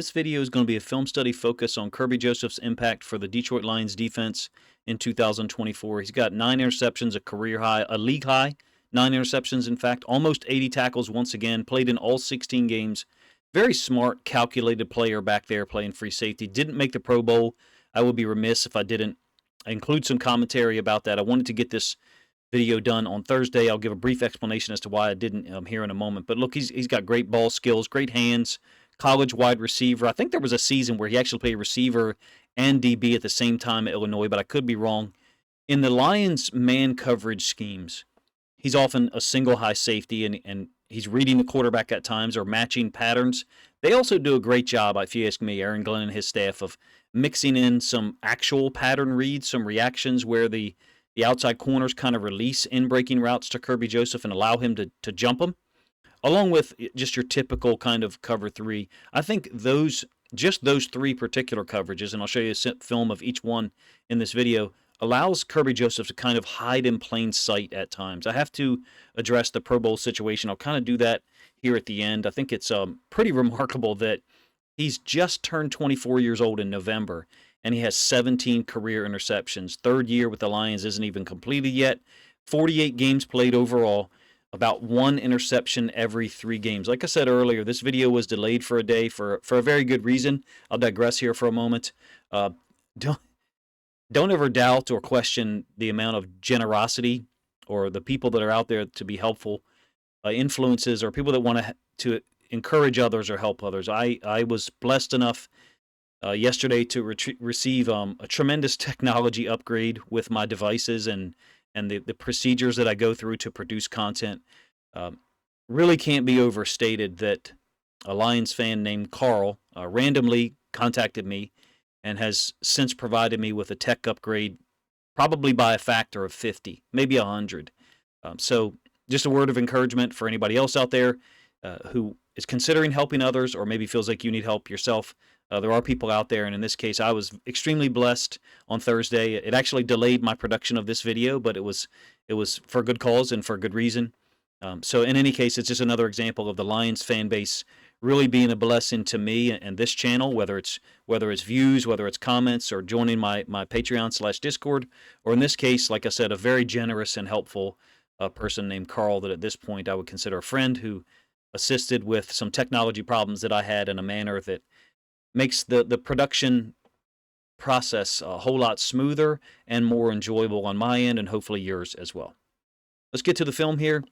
This video is going to be a film study focus on Kerby Joseph's impact for the Detroit Lions defense in 2024. He's got 9 interceptions, a career high, a league high, 9 interceptions, in fact, almost 80 tackles once again, played in all 16 games. Very smart, calculated player back there playing free safety. Didn't make the Pro Bowl. I would be remiss if I didn't include some commentary about that. I wanted to get this video done on Thursday. I'll give a brief explanation as to why I didn't here in a moment. But look, he's got great ball skills, great hands, college wide receiver. I think there was a season where he actually played receiver and DB at the same time at Illinois, but I could be wrong. In the Lions' man coverage schemes, he's often a single high safety, and he's reading the quarterback at times or matching patterns. They also do a great job, if you ask me, Aaron Glenn and his staff, of mixing in some actual pattern reads, some reactions where the outside corners kind of release in-breaking routes to Kerby Joseph and allow him to jump them, along with just your typical kind of cover three. I think those 3 particular coverages, and I'll show you a film of each one in this video, allows Kerby Joseph to kind of hide in plain sight at times. I have to address the Pro Bowl situation. I'll kind of do that here at the end. I think it's pretty remarkable that he's just turned 24 years old in November, and he has 17 career interceptions. Third year with the Lions isn't even completed yet. 48 games played overall, about 1 interception every 3 games. Like I said earlier, this video was delayed for a day for a very good reason. I'll digress here for a moment. Don't ever doubt or question the amount of generosity or the people that are out there to be helpful, influences, or people that want to encourage others or help others. I was blessed enough yesterday to receive a tremendous technology upgrade with my devices and the procedures that I go through to produce content. Really can't be overstated that a Lions fan named Carl randomly contacted me and has since provided me with a tech upgrade, probably by a factor of 50, maybe 100. So just a word of encouragement for anybody else out there who is considering helping others or maybe feels like you need help yourself. There are people out there, and in this case, I was extremely blessed on Thursday. It actually delayed my production of this video, but it was for good cause and for good reason. So in any case, it's just another example of the Lions fan base really being a blessing to me and this channel, whether it's views, whether it's comments, or joining my Patreon/Discord, or in this case, like I said, a very generous and helpful person named Carl that at this point I would consider a friend, who assisted with some technology problems that I had in a manner that makes the production process a whole lot smoother and more enjoyable on my end, and hopefully yours as well. Let's get to the film here.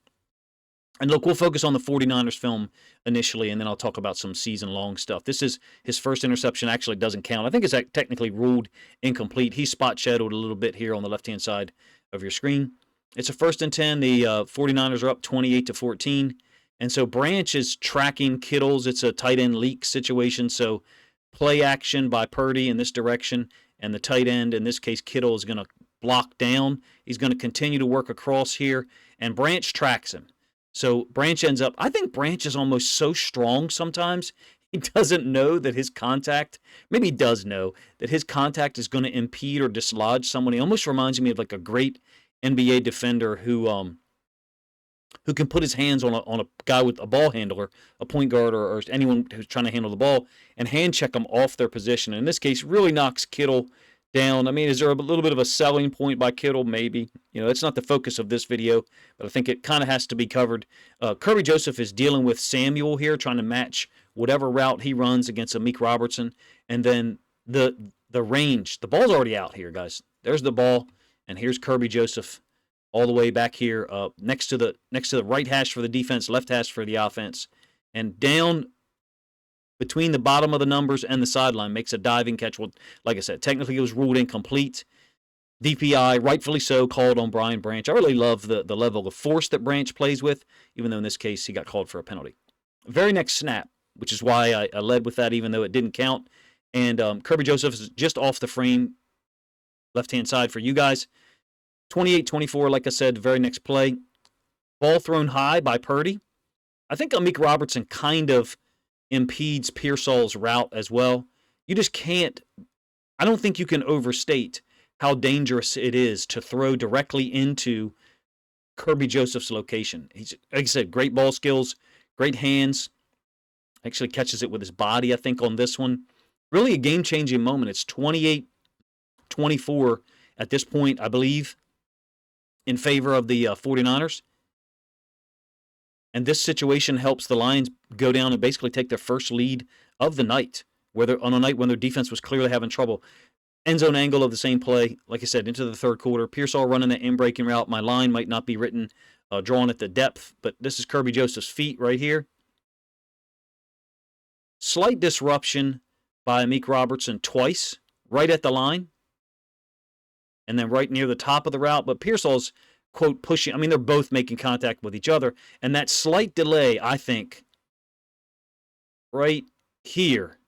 And look, we'll focus on the 49ers film initially, and then I'll talk about some season-long stuff. This is his first interception. Actually doesn't count. I think it's technically ruled incomplete. He's spot shadowed a little bit here on the left-hand side of your screen. It's a 1st and 10. The 49ers are up 28-14. And so Branch is tracking Kittle's. It's a tight end leak situation, so play action by Purdy in this direction, and the tight end, in this case Kittle, is going to block down. He's going to continue to work across here, and Branch tracks him. So Branch ends up, I think Branch is almost so strong sometimes, he doesn't know that his contact, maybe he does know, that his contact is going to impede or dislodge someone. He almost reminds me of like a great NBA defender who can put his hands on a guy with a ball handler, a point guard, or anyone who's trying to handle the ball, and hand check them off their position. In this case, really knocks Kittle down. I mean, is there a little bit of a selling point by Kittle? Maybe. You know, it's not the focus of this video, but I think it kind of has to be covered. Kerby Joseph is dealing with Samuel here, trying to match whatever route he runs against Amik Robertson. And then the range, the ball's already out here, guys. There's the ball, and here's Kerby Joseph all the way back here, next to the right hash for the defense, left hash for the offense, and down between the bottom of the numbers and the sideline, makes a diving catch. Well, like I said, technically it was ruled incomplete. DPI, rightfully so, called on Brian Branch. I really love the level of force that Branch plays with, even though in this case he got called for a penalty. Very next snap, which is why I led with that, even though it didn't count. And Kerby Joseph is just off the frame, left-hand side for you guys. 28-24, like I said, very next play. Ball thrown high by Purdy. I think Amik Robertson kind of impedes Pearsall's route as well. You just can't, I don't think you can overstate how dangerous it is to throw directly into Kerby Joseph's location. He's, like I said, great ball skills, great hands, Actually catches it with his body, I think, on this one. Really a game-changing moment. It's 28-24 at this point, I believe, in favor of the 49ers. And this situation helps the Lions go down and basically take their first lead of the night, on a night when their defense was clearly having trouble. End zone angle of the same play, like I said, into the third quarter. Pearsall running that in-breaking route. My line might not be written, drawn at the depth, but this is Kerby Joseph's feet right here. Slight disruption by Amik Robertson twice, right at the line, and then right near the top of the route. But Pearsall's, quote, pushing. I mean, they're both making contact with each other. And that slight delay, I think, right here,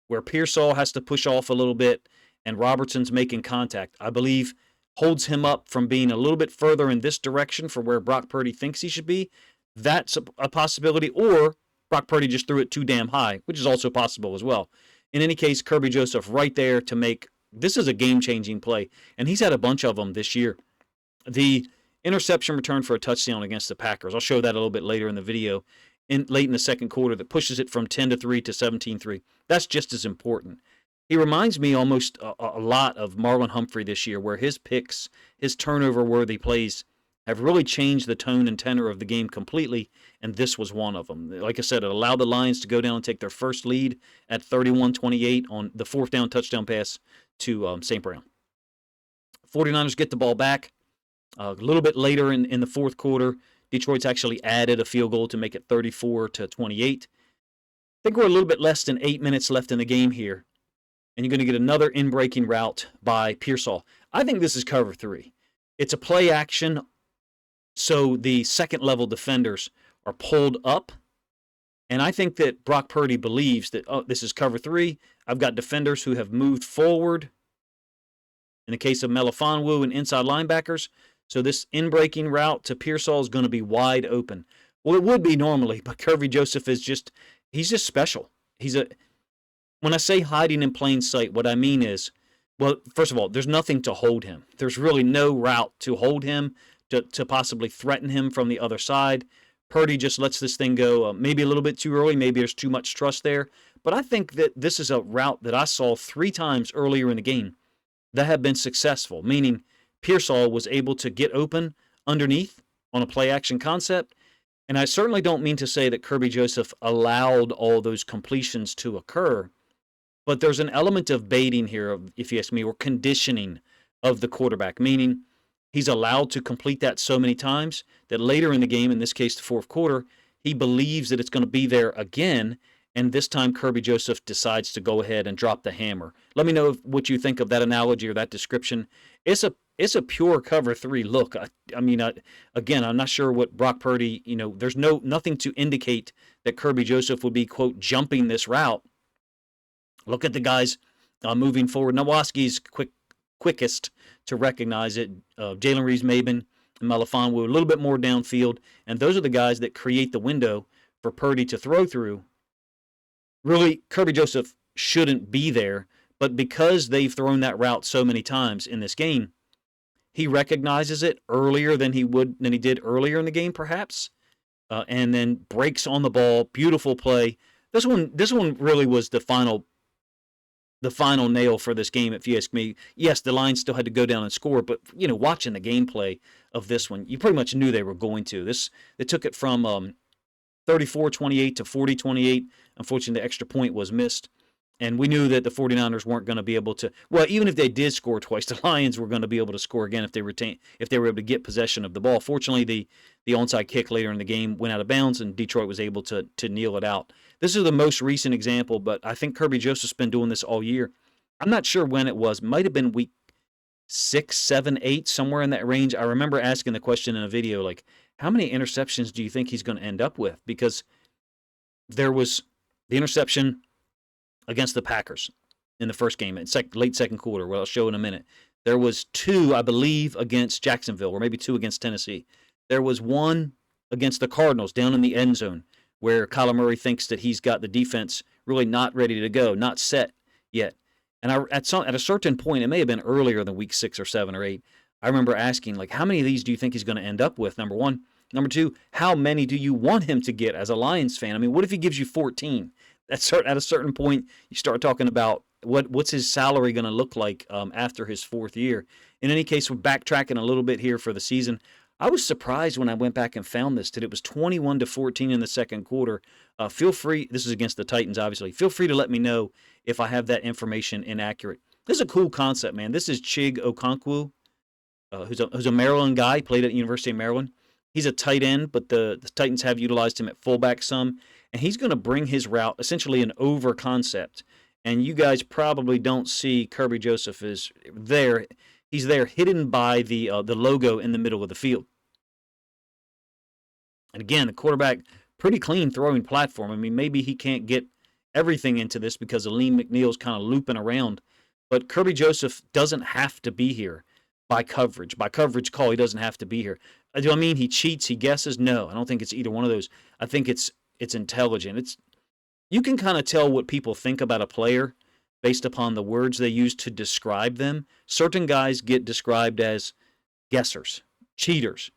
where Pearsall has to push off a little bit and Robertson's making contact, I believe holds him up from being a little bit further in this direction for where Brock Purdy thinks he should be. That's a possibility. Or Brock Purdy just threw it too damn high, which is also possible as well. In any case, Kerby Joseph right there to make, this is a game-changing play, and he's had a bunch of them this year. The interception return for a touchdown against the Packers, I'll show that a little bit later in the video, late in the second quarter, that pushes it from 10-3 to 17-3. That's just as important. He reminds me almost a lot of Marlon Humphrey this year, where his picks, his turnover-worthy plays have really changed the tone and tenor of the game completely, and this was one of them. Like I said, it allowed the Lions to go down and take their first lead at 31-28 on the fourth down touchdown pass to St. Brown. 49ers get the ball back. A little bit later in the fourth quarter, Detroit's actually added a field goal to make it 34-28. I think we're a little bit less than 8 minutes left in the game here, and you're going to get another in-breaking route by Pearsall. I think this is cover 3. It's a play action, so the second-level defenders are pulled up, and I think that Brock Purdy believes that, oh, this is cover 3. I've got defenders who have moved forward, in the case of Melifonwu and inside linebackers, so this in-breaking route to Pearsall is going to be wide open. Well, it would be normally, but Kerby Joseph is he's just special. When I say hiding in plain sight, what I mean is, well, first of all, there's nothing to hold him. There's really no route to hold him, to possibly threaten him from the other side. Purdy just lets this thing go maybe a little bit too early. Maybe there's too much trust there. But I think that this is a route that I saw 3 times earlier in the game that have been successful, meaning Pearsall was able to get open underneath on a play-action concept. And I certainly don't mean to say that Kerby Joseph allowed all those completions to occur, but there's an element of baiting here, if you ask me, or conditioning of the quarterback, meaning he's allowed to complete that so many times that later in the game, in this case the fourth quarter, he believes that it's going to be there again, and this time Kerby Joseph decides to go ahead and drop the hammer. Let me know what you think of that analogy or that description. It's a pure cover 3 look. Again, I'm not sure what Brock Purdy, there's nothing to indicate that Kerby Joseph would be, quote, jumping this route. Look at the guys moving forward. Nowoski's quickest to recognize it. Jalen Reeves-Maben and Melifonwu a little bit more downfield, and those are the guys that create the window for Purdy to throw through. Really, Kerby Joseph shouldn't be there, but because they've thrown that route so many times in this game, he recognizes it earlier than he did earlier in the game, perhaps, and then breaks on the ball. Beautiful play. This one really was the final nail for this game, if you ask me. Yes, the Lions still had to go down and score, but watching the gameplay of this one, you pretty much knew they were going to. They took it from 34-28 to 40-28. Unfortunately, the extra point was missed. And we knew that the 49ers weren't going to be able to, well, even if they did score twice, the Lions were going to be able to score again if they were able to get possession of the ball. Fortunately, the onside kick later in the game went out of bounds, and Detroit was able to kneel it out. This is the most recent example, but I think Kerby Joseph's been doing this all year. I'm not sure when it was. Might have been week 6, 7, 8, somewhere in that range. I remember asking the question in a video, like, how many interceptions do you think he's going to end up with? Because there was the interception against the Packers in the first game, in late second quarter, what I'll show in a minute. There was 2, I believe, against Jacksonville, or maybe 2 against Tennessee. There was 1 against the Cardinals down in the end zone where Kyler Murray thinks that he's got the defense really not ready to go, not set yet. And at a certain point, it may have been earlier than week 6 or 7 or 8, I remember asking, like, how many of these do you think he's going to end up with, number one? Number two, how many do you want him to get as a Lions fan? I mean, what if he gives you 14? At a certain point, you start talking about what's his salary going to look like after his fourth year. In any case, we're backtracking a little bit here for the season. I was surprised when I went back and found this that it was 21-14 in the second quarter. Feel free, this is against the Titans, obviously. Feel free to let me know if I have that information inaccurate. This is a cool concept, man. This is Chig Okonkwo, who's a Maryland guy, played at the University of Maryland. He's a tight end, but the Titans have utilized him at fullback some, and he's going to bring his route essentially an over concept. And you guys probably don't see Kerby Joseph is there. He's there hidden by the logo in the middle of the field. And again, the quarterback, pretty clean throwing platform. I mean, maybe he can't get everything into this because Aleem McNeil's kind of looping around. But Kerby Joseph doesn't have to be here by coverage. By coverage call, he doesn't have to be here. Do I mean he cheats, he guesses? No, I don't think it's either one of those. I think it's intelligent. You can kind of tell what people think about a player based upon the words they use to describe them. Certain guys get described as guessers, cheaters,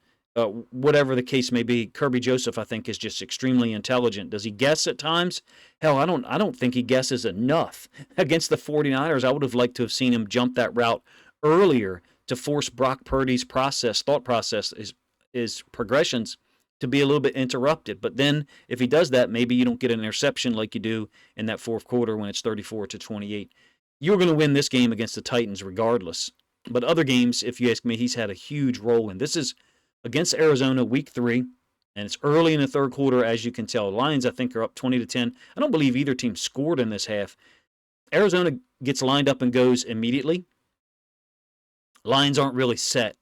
whatever the case may be. Kerby Joseph, I think, is just extremely intelligent. Does he guess at times? Hell, I don't think he guesses enough. Against the 49ers, I would have liked to have seen him jump that route earlier to force Brock Purdy's thought process, is progressions to be a little bit interrupted. But then if he does that, maybe you don't get an interception like you do in that fourth quarter when it's 34-28. You're going to win this game against the Titans regardless. But other games, if you ask me, he's had a huge role in. This is against Arizona, week 3, and it's early in the third quarter, as you can tell. Lions, I think, are up 20-10. I don't believe either team scored in this half. Arizona gets lined up and goes immediately. Lions aren't really set.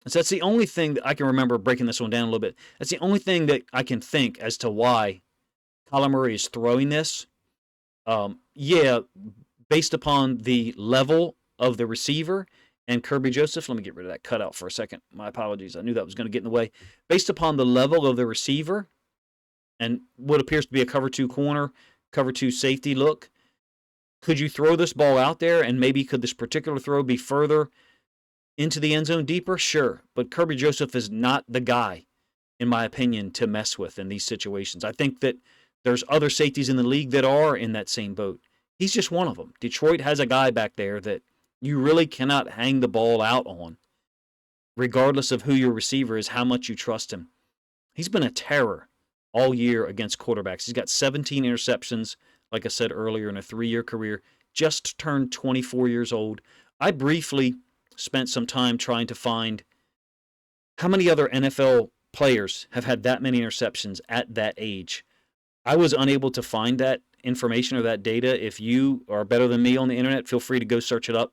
So that's the only thing that I can remember, breaking this one down a little bit. That's the only thing that I can think as to why Kyler Murray is throwing this. Based upon the level of the receiver and Kerby Joseph. Let me get rid of that cutout for a second. My apologies. I knew that was going to get in the way. Based upon the level of the receiver and what appears to be a cover 2 corner, cover 2 safety look, could you throw this ball out there and maybe could this particular throw be further into the end zone deeper? Sure. But Kerby Joseph is not the guy, in my opinion, to mess with in these situations. I think that there's other safeties in the league that are in that same boat. He's just one of them. Detroit has a guy back there that you really cannot hang the ball out on, regardless of who your receiver is, how much you trust him. He's been a terror all year against quarterbacks. He's got 17 interceptions, like I said earlier, in a 3-year career. Just turned 24 years old. I briefly spent some time trying to find how many other NFL players have had that many interceptions at that age. I was unable to find that information or that data. If you are better than me on the internet, feel free to go search it up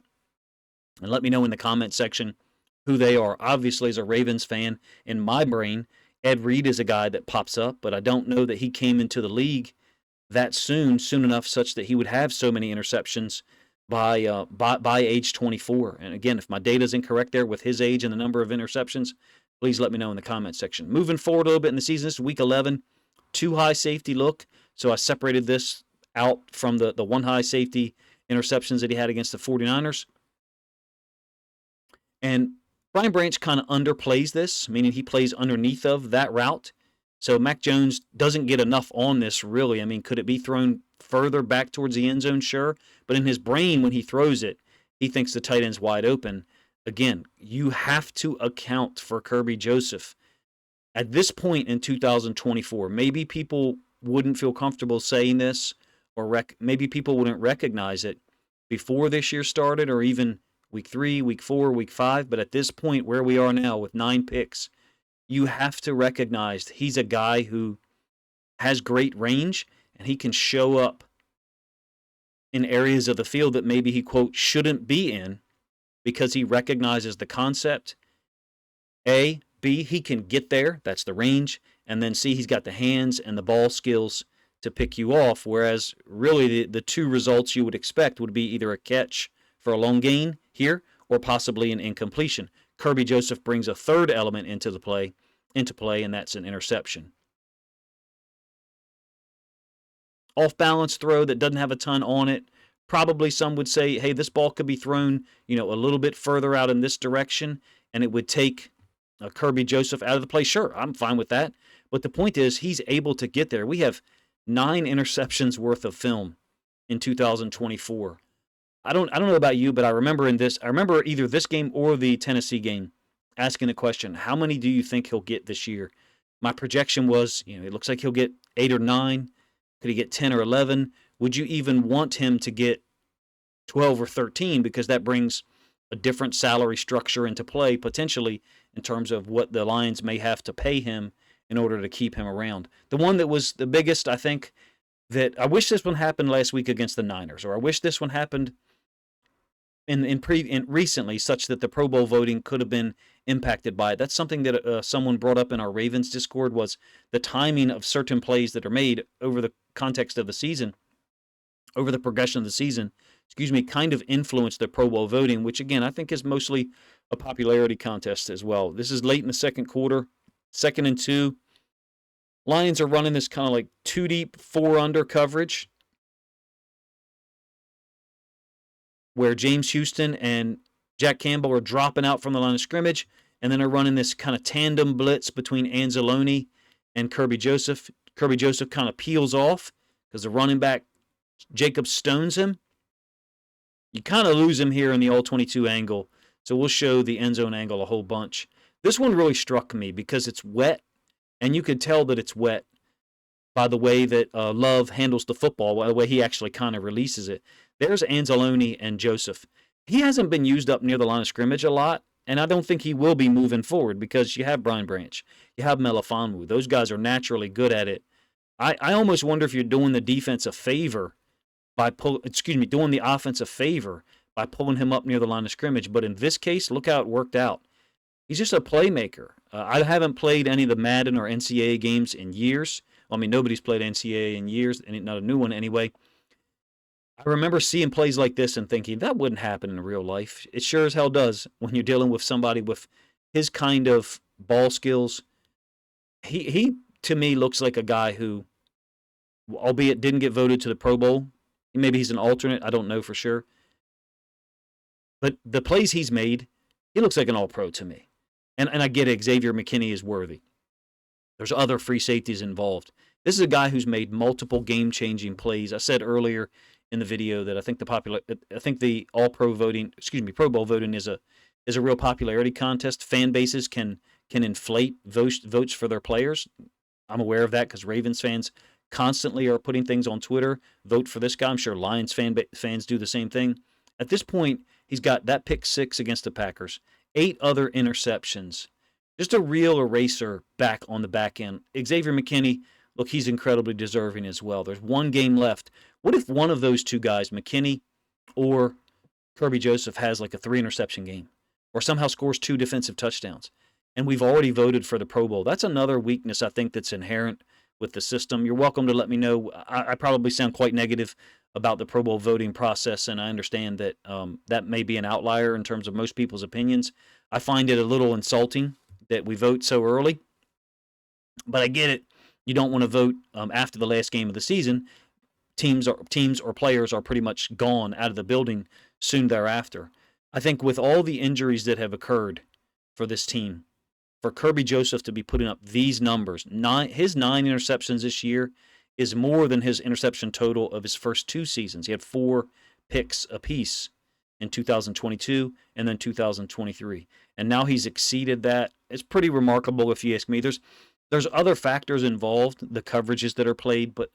and let me know in the comment section who they are. Obviously, as a Ravens fan, in my brain, Ed Reed is a guy that pops up, but I don't know that he came into the league that soon enough such that he would have so many interceptions by age 24. And again, if my data is incorrect there with his age and the number of interceptions, please let me know in the comment section. Moving forward a little bit in the season, this is week 11, 2 high safety look. So I separated this out from the 1 high safety interceptions that he had against the 49ers. And Brian Branch kind of underplays this, meaning he plays underneath of that route. So Mac Jones doesn't get enough on this, really. I mean, could it be thrown further back towards the end zone? Sure. But in his brain, when he throws it, he thinks the tight end's wide open. Again, you have to account for Kerby Joseph. At this point in 2024, maybe people wouldn't feel comfortable saying this, or maybe people wouldn't recognize it before this year started, or even week 3, week 4, week 5. But at this point where we are now with 9 picks, you have to recognize he's a guy who has great range, and he can show up in areas of the field that maybe he, quote, shouldn't be in because he recognizes the concept. A, B, he can get there. That's the range. And then C, he's got the hands and the ball skills to pick you off, whereas really the 2 results you would expect would be either a catch for a long gain here or possibly an incompletion. Kerby Joseph brings a 3rd element into play, and that's an interception. Off-balance throw that doesn't have a ton on it. Probably some would say, hey, this ball could be thrown, a little bit further out in this direction, and it would take Kerby Joseph out of the play, sure, I'm fine with that. But the point is, he's able to get there. We have 9 interceptions worth of film in 2024. I don't know about you, but I remember either this game or the Tennessee game asking the question, how many do you think he'll get this year? My projection was, it looks like he'll get 8 or 9. Could he get 10 or 11? Would you even want him to get 12 or 13, because that brings a different salary structure into play potentially in terms of what the Lions may have to pay him in order to keep him around. The one that was the biggest, I think, that I wish this one happened last week against the Niners, or I wish this one happened in recently, such that the Pro Bowl voting could have been impacted by it. That's something that someone brought up in our Ravens Discord, was the timing of certain plays that are made over the context of the season, over the progression of the season, kind of influenced the Pro Bowl voting, which again, I think is mostly a popularity contest as well. This is late in the second quarter, 2nd and 2. Lions are running this kind of like 2 deep, 4 under coverage, where James Houston and Jack Campbell are dropping out from the line of scrimmage, and then are running this kind of tandem blitz between Anzalone and Kerby Joseph. Kerby Joseph kind of peels off because the running back, Jacob, stones him. You kind of lose him here in the all-22 angle, so we'll show the end zone angle a whole bunch. This one really struck me because it's wet, and you could tell that it's wet by the way that Love handles the football, by the way he actually kind of releases it. There's Anzalone and Joseph. He hasn't been used up near the line of scrimmage a lot, and I don't think he will be moving forward because you have Brian Branch, you have Melifonwu. Those guys are naturally good at it. I almost wonder if you're doing the defense a favor by doing the offense a favor by pulling him up near the line of scrimmage. But in this case, look how it worked out. He's just a playmaker. I haven't played any of the Madden or NCAA games in years. Well, I mean, nobody's played NCAA in years, and not a new one anyway. I remember seeing plays like this and thinking, that wouldn't happen in real life. It sure as hell does when you're dealing with somebody with his kind of ball skills. He to me, looks like a guy who, albeit didn't get voted to the Pro Bowl, maybe he's an alternate, I don't know for sure. But the plays he's made, he looks like an all-pro to me. And I get it, Xavier McKinney is worthy. There's other free safeties involved. This is a guy who's made multiple game-changing plays. I said earlier in the video that I think the Pro Bowl voting is a real popularity contest. Fan bases can inflate votes for their players. I'm aware of that because Ravens fans constantly are putting things on Twitter. Vote for this guy. I'm sure Lions fans do the same thing. At this point, he's got that pick 6 against the Packers, 8 other interceptions. Just a real eraser back on the back end. Xavier McKinney, look, he's incredibly deserving as well. There's one game left. What if one of those two guys, McKinney or Kerby Joseph, has like a 3-interception game or somehow scores 2 defensive touchdowns? And we've already voted for the Pro Bowl. That's another weakness I think that's inherent with the system. You're welcome to let me know. I probably sound quite negative about the Pro Bowl voting process, and I understand that that may be an outlier in terms of most people's opinions. I find it a little insulting that we vote so early, but I get it. You don't want to vote after the last game of the season. Teams or players are pretty much gone out of the building soon thereafter. I think with all the injuries that have occurred for this team, for Kerby Joseph to be putting up these numbers, his 9 interceptions this year is more than his interception total of his first 2 seasons. He had 4 picks apiece in 2022 and then 2023. And now he's exceeded that. It's pretty remarkable if you ask me. There's other factors involved, the coverages that are played, but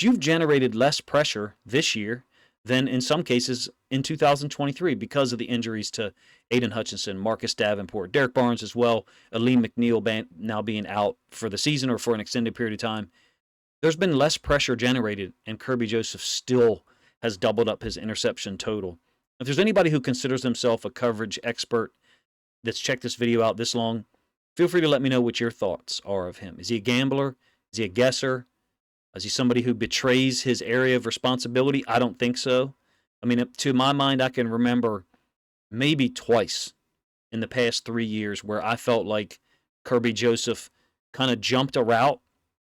you've generated less pressure this year than in some cases in 2023 because of the injuries to Aiden Hutchinson, Marcus Davenport, Derek Barnes as well, Aleem McNeil now being out for the season or for an extended period of time. There's been less pressure generated, and Kerby Joseph still has doubled up his interception total. If there's anybody who considers himself a coverage expert that's checked this video out this long, feel free to let me know what your thoughts are of him. Is he a gambler? Is he a guesser? Is he somebody who betrays his area of responsibility? I don't think so. I mean, to my mind, I can remember maybe twice in the past 3 years where I felt like Kerby Joseph kind of jumped a route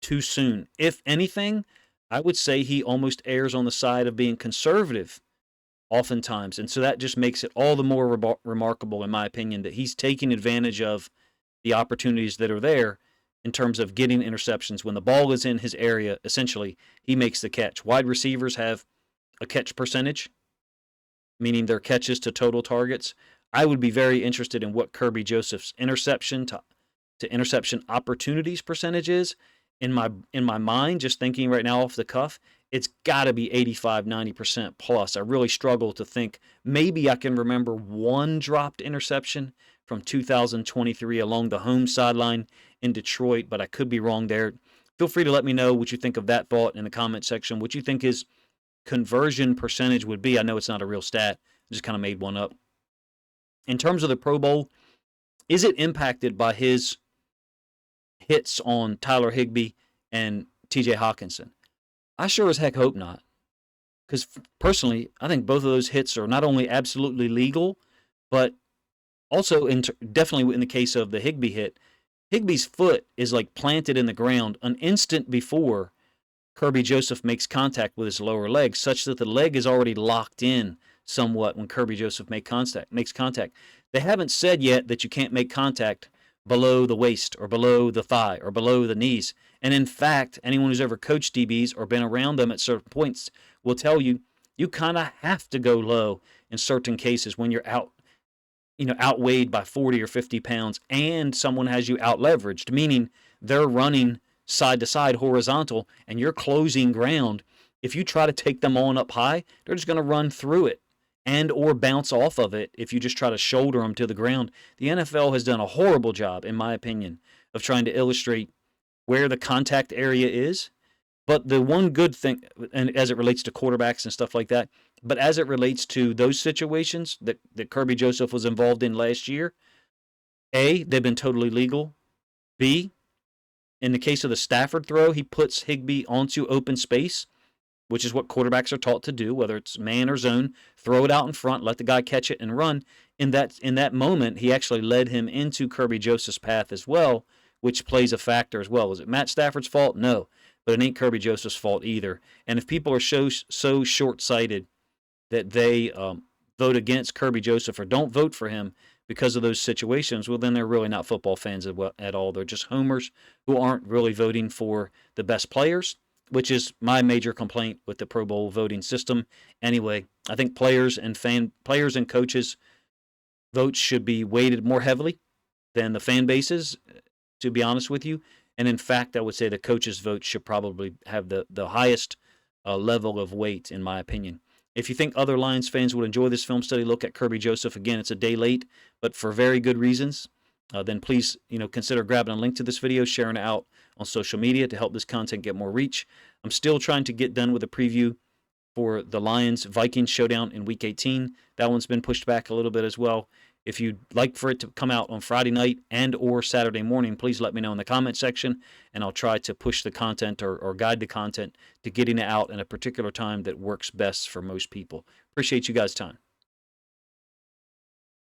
too soon. If anything, I would say he almost errs on the side of being conservative oftentimes. And so that just makes it all the more remarkable, in my opinion, that he's taking advantage of the opportunities that are there in terms of getting interceptions. When the ball is in his area, essentially, he makes the catch. Wide receivers have a catch percentage, meaning their catches to total targets. I would be very interested in what Kerby Joseph's interception to interception opportunities percentage is. In my mind, just thinking right now off the cuff, it's got to be 85, 90% plus. I really struggle to think. Maybe I can remember one dropped interception from 2023 along the home sideline in Detroit, but I could be wrong there. Feel free to let me know what you think of that thought in the comment section. What you think his conversion percentage would be. I know it's not a real stat. I just kind of made one up. In terms of the Pro Bowl, is it impacted by his hits on Tyler Higbee and TJ Hawkinson? I sure as heck hope not. Because personally, I think both of those hits are not only absolutely legal, but also definitely in the case of the Higbee hit, Higbee's foot is like planted in the ground an instant before Kerby Joseph makes contact with his lower leg, such that the leg is already locked in somewhat when Kerby Joseph makes contact. They haven't said yet that you can't make contact below the waist or below the thigh or below the knees. And in fact, anyone who's ever coached DBs or been around them at certain points will tell you you kind of have to go low in certain cases when you're outweighed by 40 or 50 pounds and someone has you out leveraged, meaning they're running side to side horizontal and you're closing ground. If you try to take them on up high, they're just going to run through it and or bounce off of it if you just try to shoulder them to the ground. The NFL has done a horrible job, in my opinion, of trying to illustrate where the contact area is. But the one good thing, and as it relates to quarterbacks and stuff like that, but as it relates to those situations that Kerby Joseph was involved in last year, A, they've been totally legal. B, in the case of the Stafford throw, he puts Higbee onto open space, which is what quarterbacks are taught to do, whether it's man or zone. Throw it out in front, let the guy catch it and run. In that moment, he actually led him into Kerby Joseph's path as well, which plays a factor as well. Was it Matt Stafford's fault? No, but it ain't Kerby Joseph's fault either. And if people are so short-sighted that they vote against Kerby Joseph or don't vote for him because of those situations, well, then they're really not football fans at all. They're just homers who aren't really voting for the best players, which is my major complaint with the Pro Bowl voting system. Anyway, I think players and coaches' votes should be weighted more heavily than the fan bases, to be honest with you. And in fact, I would say the coaches' vote should probably have the highest level of weight, in my opinion. If you think other Lions fans would enjoy this film study look at Kerby Joseph, again, it's a day late, but for very good reasons, then please consider grabbing a link to this video, sharing it out on social media to help this content get more reach. I'm still trying to get done with a preview for the Lions-Vikings showdown in Week 18. That one's been pushed back a little bit as well. If you'd like for it to come out on Friday night and or Saturday morning, please let me know in the comment section, and I'll try to push the content or guide the content to getting it out in a particular time that works best for most people. Appreciate you guys' time.